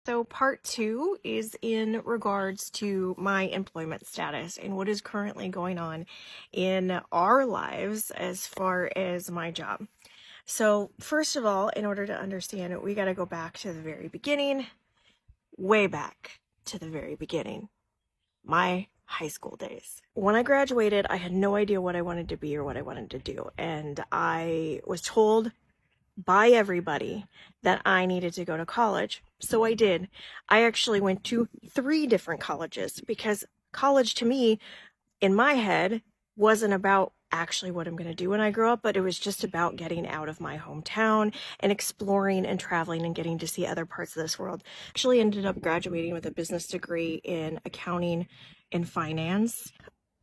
So part two is in regards to my employment status and what is currently going on in our lives as far as my job. So first of all, in order to understand it, we got to go back to the very beginning, way back to the very beginning, my high school days. When I graduated, I had no idea what I wanted to be or what I wanted to do. And I was told by everybody that I needed to go to college. So I did. I actually went to 3 different colleges because college to me, in my head, wasn't about actually what I'm going to do when I grow up, but it was just about getting out of my hometown and exploring and traveling and getting to see other parts of this world. Actually ended up graduating with a business degree in accounting and finance.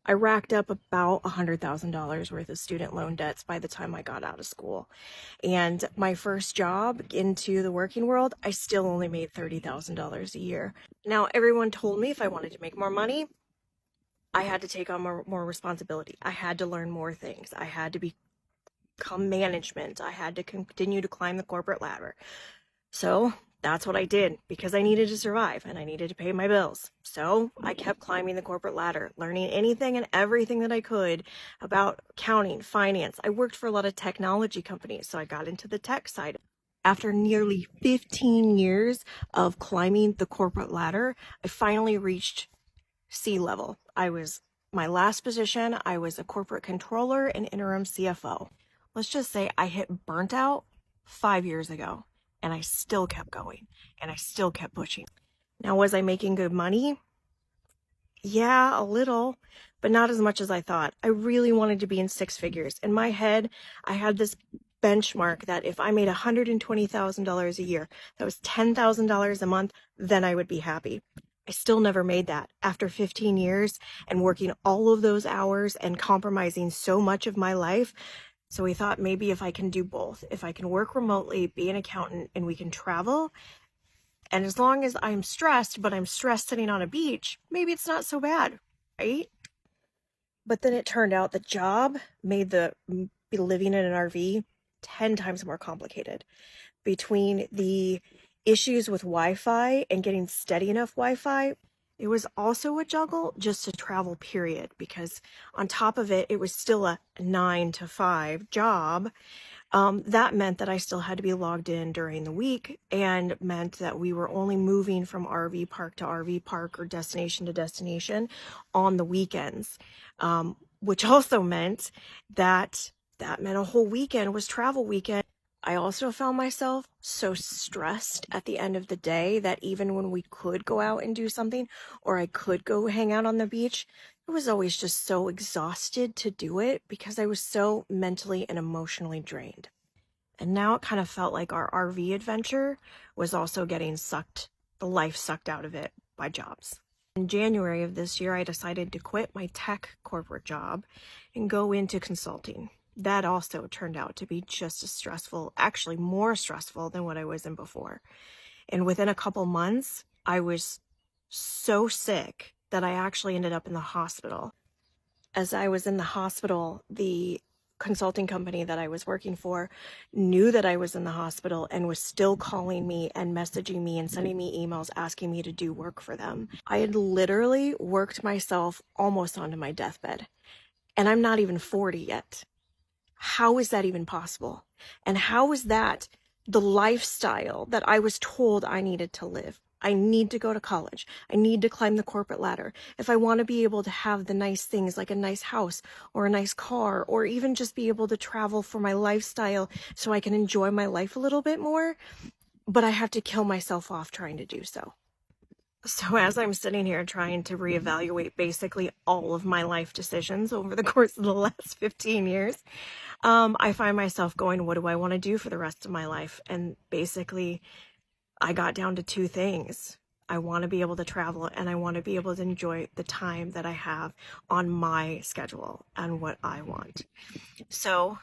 I racked up about $100,000 worth of student loan debts by the time I got out of school. And my first job into the working world, I still only made $30,000 a year. Now, everyone told me if I wanted to make more money, I had to take on more responsibility. I had to learn more things. I had to become management. I had to continue to climb the corporate ladder. So that's what I did because I needed to survive and I needed to pay my bills. So I kept climbing the corporate ladder, learning anything and everything that I could about accounting, finance. I worked for a lot of technology companies, so I got into the tech side. After nearly 15 years of climbing the corporate ladder, I finally reached C-level. My last position, I was a corporate controller and interim CFO. Let's just say I hit burnt out 5 years ago. And I still kept going and I still kept pushing. Now, was I making good money? Yeah, a little, but not as much as I thought. I really wanted to be in 6 figures. In my head, I had this benchmark that if I made $120,000 a year, that was $10,000 a month, then I would be happy. I still never made that after 15 years and working all of those hours and compromising so much of my life. So we thought maybe if I can do both, if I can work remotely, be an accountant, and we can travel, and as long as I'm stressed, but I'm stressed sitting on a beach, maybe it's not so bad, right? But then it turned out the job made be living in an RV 10 times more complicated. Between the issues with Wi-Fi and getting steady enough Wi-Fi, it was also a juggle just to travel, period, because on top of it, it was still a 9 to 5 job. That meant that I still had to be logged in during the week and meant that we were only moving from RV park to RV park or destination to destination on the weekends, which also meant that meant a whole weekend was travel weekend. I also found myself so stressed at the end of the day that even when we could go out and do something, or I could go hang out on the beach, I was always just so exhausted to do it because I was so mentally and emotionally drained. And now it kind of felt like our RV adventure was also getting the life sucked out of it by jobs. In January of this year, I decided to quit my tech corporate job and go into consulting. That also turned out to be just as stressful, actually more stressful than what I was in before. And within a couple months, I was so sick that I actually ended up in the hospital. As I was in the hospital, the consulting company that I was working for knew that I was in the hospital and was still calling me and messaging me and sending me emails asking me to do work for them. I had literally worked myself almost onto my deathbed, and I'm not even 40 yet. How is that even possible? And how is that the lifestyle that I was told I needed to live? I need to go to college. I need to climb the corporate ladder. If I want to be able to have the nice things like a nice house or a nice car, or even just be able to travel for my lifestyle so I can enjoy my life a little bit more, but I have to kill myself off trying to do so. So as I'm sitting here trying to reevaluate basically all of my life decisions over the course of the last 15 years, I find myself going, what do I want to do for the rest of my life? And basically, I got down to 2 things. I want to be able to travel and I want to be able to enjoy the time that I have on my schedule and what I want. So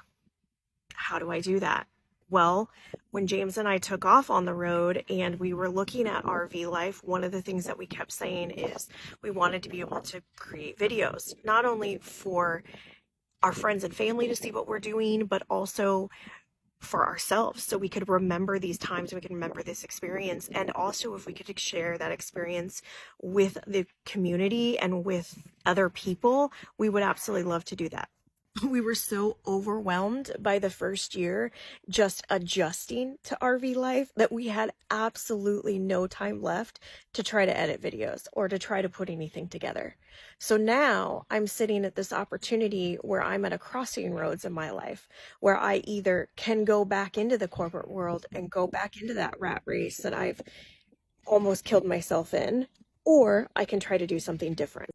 how do I do that? Well, when James and I took off on the road and we were looking at RV life, one of the things that we kept saying is we wanted to be able to create videos, not only for our friends and family to see what we're doing, but also for ourselves, so we could remember these times, we can remember this experience, and also if we could share that experience with the community and with other people, we would absolutely love to do that. We were so overwhelmed by the first year just adjusting to RV life that we had absolutely no time left to try to edit videos or to try to put anything together. So now I'm sitting at this opportunity where I'm at a crossing roads in my life where I either can go back into the corporate world and go back into that rat race that I've almost killed myself in, or I can try to do something different.